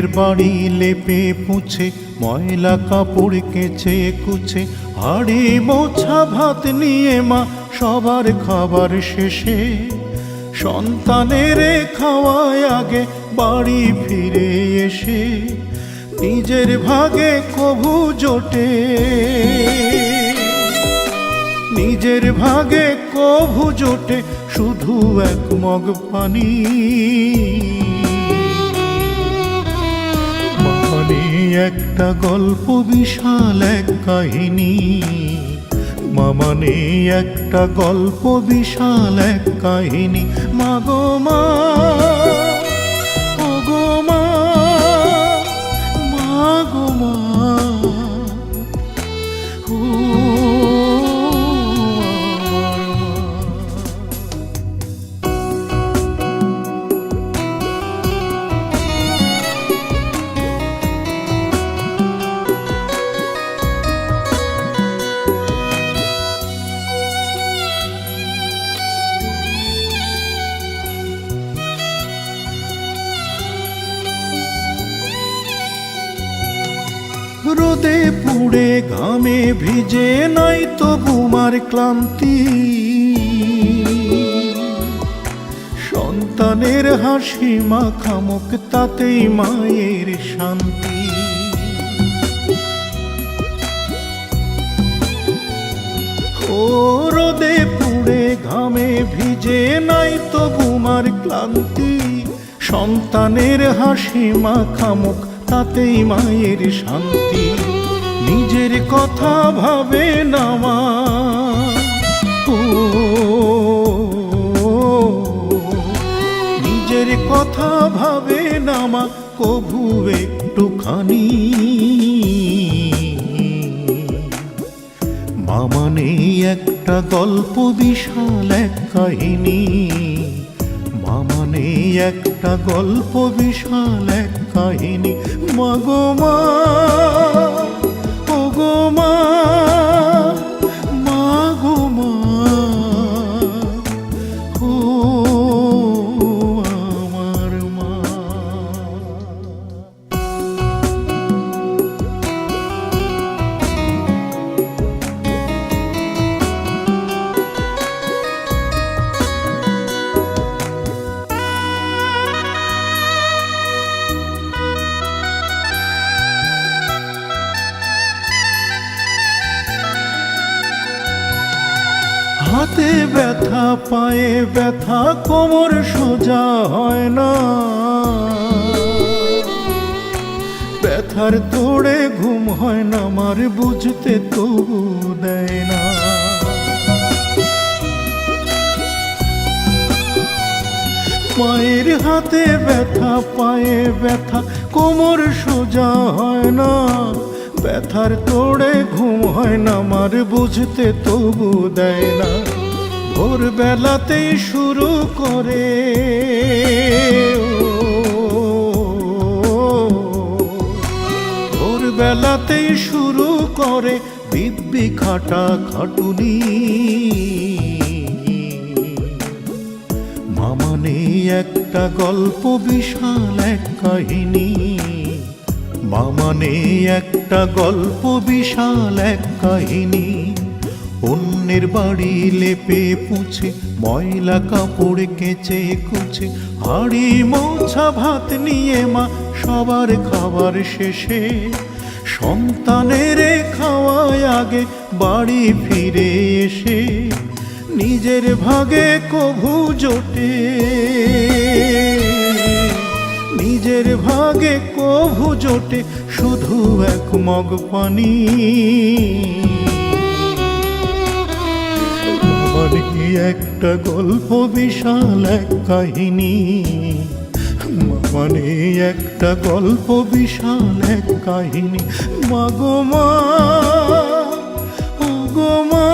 অন্যের বাড়ি লেপে পুছে, ময়লা কাপড় কেচে কুচে, হাড়ি মোছা ভাত নিয়ে মা সবার খাবার শেষে সন্তানের খাওয়ায় আগে বাড়ি ফিরে এসে নিজের ভাগে কভু জোটে, নিজের ভাগে কভু জোটে শুধু এক মগ পানি। মানে একটা গল্প বিশাল এক কাহিনী, মানে একটা গল্প বিশাল এক কাহিনী। মাগো মা, ও গো মা, মাগো মা, ও আমার মা। রোদে পুড়ে ঘামে ভিজে নাই তো বুমার ক্লান্তি, সন্তানের হাসি মাখামুখ তাতেই মায়ের শান্তি। ও রোদে পুড়ে ঘামে ভিজে নাই তো বুমার ক্লান্তি, সন্তানের হাসি মাখামুখ তাতেই মায়ের শান্তি। নিজের কথা ভাবে না মা, ও নিজের কথা ভাবে না মা কভু একটুখানি। মা মানে একটা গল্প বিশাল এক কাহিনী, মা মানে একটা গল্প বিশাল এক কাহিনী। মাগো মা, ও গো মা, মাগো মা, ও আমার মা। হাতে ব্যথা পায়ে ব্যথা কোমর সোজা হয় না, ব্যথার তোড়ে ঘুম হয় না আমার বুঝতে তবু দেয় না। মায়ের হাতে ব্যথা পায়ে ব্যথা কোমর সোজা হয় না, ব্যথার তোড়ে ঘুম হয় না আমার বুঝতে তবু দেয় না। ভোরবেলাতেই শুরু করে, ভোরবেলাতেই শুরু করে দিব্যি খাটা খাটুনি। মা মানে একটা গল্প বিশাল এক কাহিনী, মা মানে একটা গল্প বিশাল এক কাহিনী। অন্যের বাড়ি লেপে পুছে, ময়লা কাপড় কেচে কুচে, হাড়ি মোছা ভাত নিয়ে মা সবার খাবার শেষে সন্তানের খাওয়ায় আগে বাড়ি ফিরে এসে নিজের ভাগে কভু জোটে, নিজের ভাগে কভু জোটে শুধু এক মগ পানি। মানে একটা গল্প বিশাল এক কাহিনী, মানে একটা গল্প বিশাল এক কাহিনী। মাগো মা, ও গো মা,